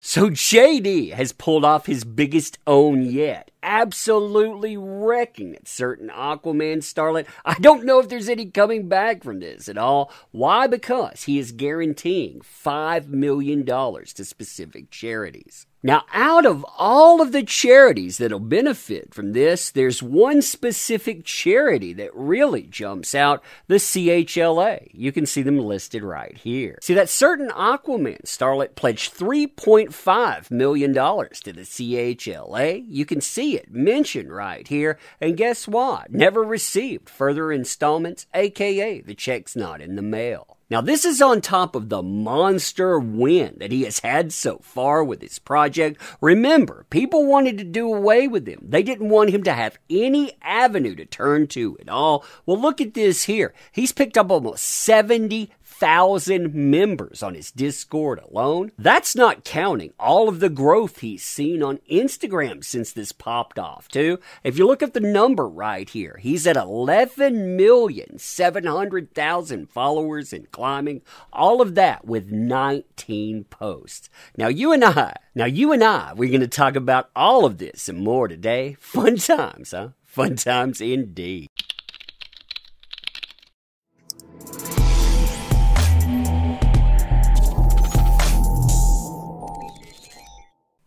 So JD has pulled off his biggest own yet, absolutely wrecking at certain Aquaman starlet. I don't know if there's any coming back from this at all. Why? Because he is guaranteeing $5 million to specific charities. Now, out of all of the charities that'll benefit from this, there's one specific charity that really jumps out, the CHLA. You can see them listed right here. See, that certain Aquaman starlet pledged $3.5 million to the CHLA. You can see it mentioned right here. And guess what? Never received further installments, aka the check's not in the mail. Now, this is on top of the monster win that he has had so far with his project. Remember, people wanted to do away with him. They didn't want him to have any avenue to turn to at all. Well, look at this here. He's picked up almost 70,000 members on his Discord alone. That's not counting all of the growth he's seen on Instagram since this popped off, too. If you look at the number right here, he's at 11,700,000 followers and climbing. All of that with 19 posts. Now you and I, we're going to talk about all of this and more today. Fun times, huh? Fun times indeed.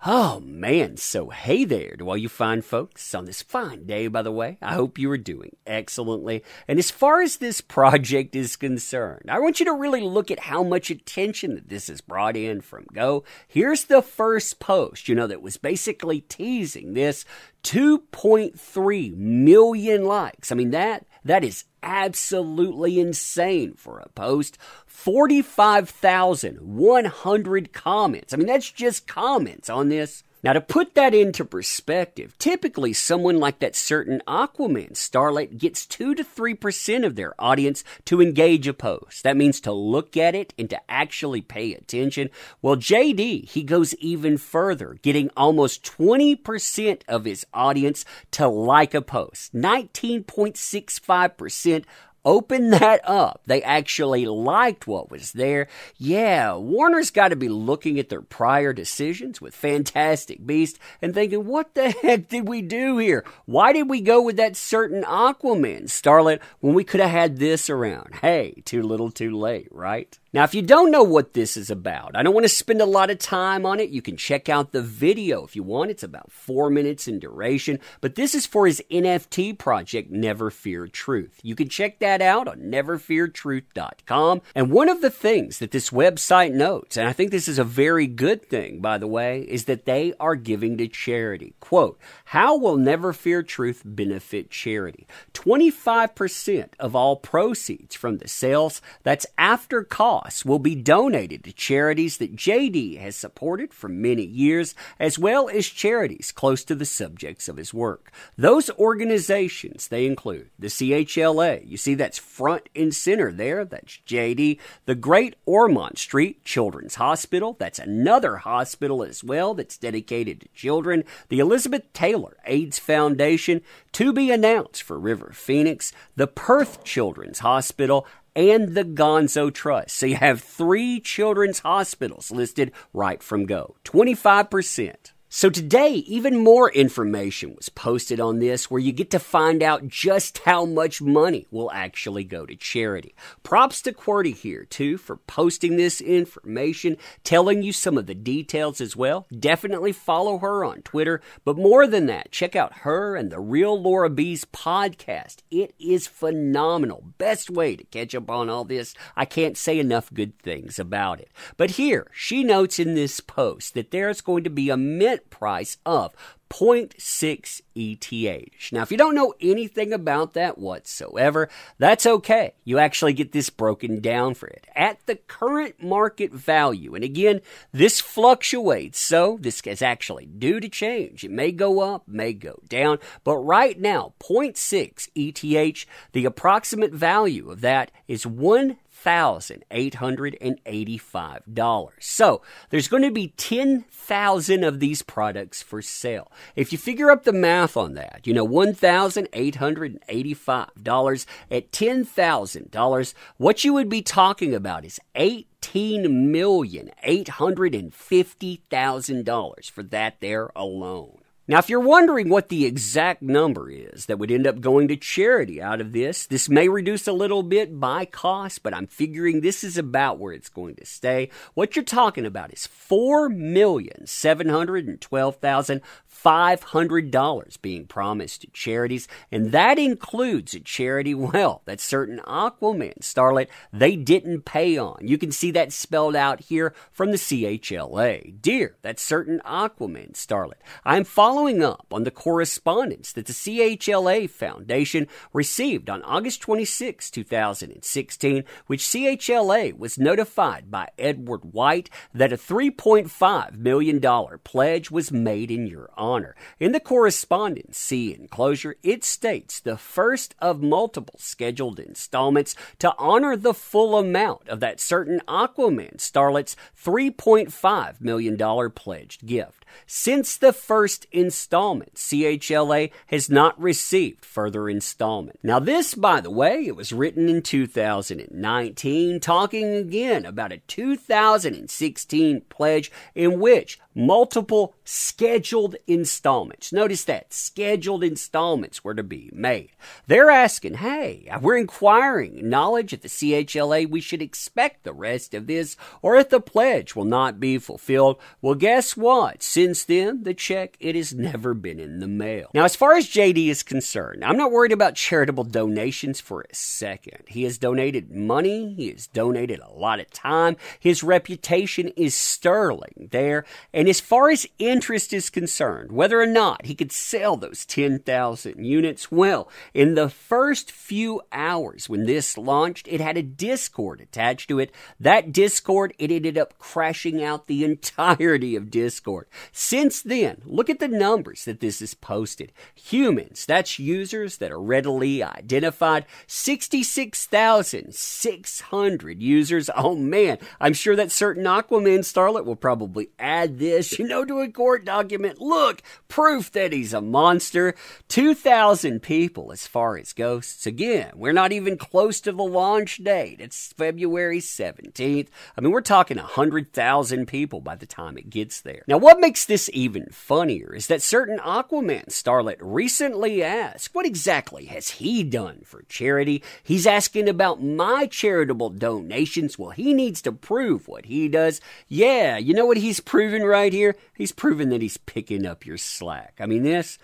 Oh man, so hey there to all you fine folks on this fine day, by the way. I hope you are doing excellently. And as far as this project is concerned, I want you to really look at how much attention that this has brought in from Go. Here's the first post, that was basically teasing this. 2.3 million likes. I mean, that is absolutely insane for a post. 45,100 comments. I mean, that's just comments on this. Now, to put that into perspective, typically someone like that certain Aquaman starlet gets 2 to 3% of their audience to engage a post. That means to look at it and to actually pay attention. Well, JD, he goes even further, getting almost 20% of his audience to like a post. 19.65%. Open that up. They actually liked what was there. Yeah, Warner's got to be looking at their prior decisions with Fantastic Beast and thinking, what the heck did we do here? Why did we go with that certain Aquaman starlet when we could have had this around? Hey, too little too late, right? Now, if you don't know what this is about, I don't want to spend a lot of time on it. You can check out the video if you want. It's about 4 minutes in duration. But this is for his NFT project, Never Fear Truth. You can check that out on neverfeartruth.com. And one of the things that this website notes, and I think this is a very good thing, by the way, is that they are giving to charity. Quote, how will Never Fear Truth benefit charity? 25% of all proceeds from the sales, that's after cost, will be donated to charities that JD has supported for many years, as well as charities close to the subjects of his work. Those organizations, they include the CHLA. You see that's front and center there. That's JD. The Great Ormond Street Children's Hospital. That's another hospital as well that's dedicated to children. The Elizabeth Taylor AIDS Foundation, to be announced for River Phoenix. The Perth Children's Hospital, and the Gonzo Trust. So you have 3 children's hospitals listed right from Go. 25%. So today, even more information was posted on this where you get to find out just how much money will actually go to charity. Props to QWERTY here, too, for posting this information, telling you some of the details as well. Definitely follow her on Twitter. But more than that, check out her and the Real Laura B's podcast. It is phenomenal. Best way to catch up on all this. I can't say enough good things about it. But here, she notes in this post that there's going to be a mint price of 0.6 ETH. Now, if you don't know anything about that whatsoever, that's okay. You actually get this broken down for it at the current market value. And again, this fluctuates, so this is actually due to change. It may go up, may go down, but right now, 0.6 ETH, the approximate value of that is $1,885. So there's going to be 10,000 of these products for sale. If you figure up the math on that, $1,885 at $10,000, what you would be talking about is $8 $14,850,000 for that there alone. Now, if you're wondering what the exact number is that would end up going to charity out of this may reduce a little bit by cost, but I'm figuring this is about where it's going to stay. What you're talking about is $4,712,500 being promised to charities, and that includes a charity, well, that certain Aquaman starlet they didn't pay on. You can see that spelled out here from the CHLA. Dear, that certain Aquaman starlet, I'm following up on the correspondence that the CHLA Foundation received on August 26, 2016, which CHLA was notified by Edward White that a $3.5 million pledge was made in your honor. In the correspondence, see enclosure, it states the first of multiple scheduled installments to honor the full amount of that certain Aquaman starlet's $3.5 million pledged gift. Since the first installment, CHLA has not received further installment. Now this, by the way, it was written in 2019, talking again about a 2016 pledge in which multiple scheduled installments, notice that, scheduled installments were to be made. They're asking, hey, we're inquiring knowledge at the CHLA we should expect the rest of this, or if the pledge will not be fulfilled. Well, guess what? Since then, the check, it has never been in the mail. Now, as far as JD is concerned, I'm not worried about charitable donations for a second. He has donated money. He has donated a lot of time. His reputation is sterling there. And as far as interest is concerned, whether or not he could sell those 10,000 units, well, in the first few hours when this launched, it had a Discord attached to it. That Discord, it ended up crashing out the entirety of Discord. Since then, look at the numbers that this is posted. Humans, that's users that are readily identified, 66,600 users. Oh man, I'm sure that certain Aquaman starlet will probably add this, to a court document. Look, proof that he's a monster. 2,000 people as far as ghosts. Again, we're not even close to the launch date. It's February 17th. I mean, we're talking 100,000 people by the time it gets there. Now, what makes this even funnier is that certain Aquaman starlet recently asked, what exactly has he done for charity? He's asking about my charitable donations. Well, he needs to prove what he does. Yeah, you know what he's proven right here? He's proven that he's picking up your slack. I mean, this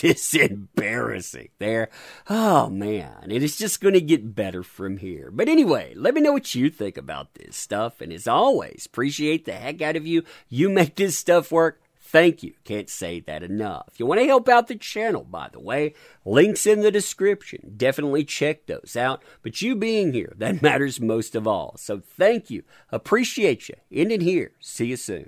is embarrassing there. Oh, man, it is just going to get better from here. But anyway, let me know what you think about this stuff. And as always, appreciate the heck out of you. You make this stuff work. Thank you. Can't say that enough. If you want to help out the channel, by the way, links in the description. Definitely check those out. But you being here, that matters most of all. So thank you. Appreciate you. Ending here. See you soon.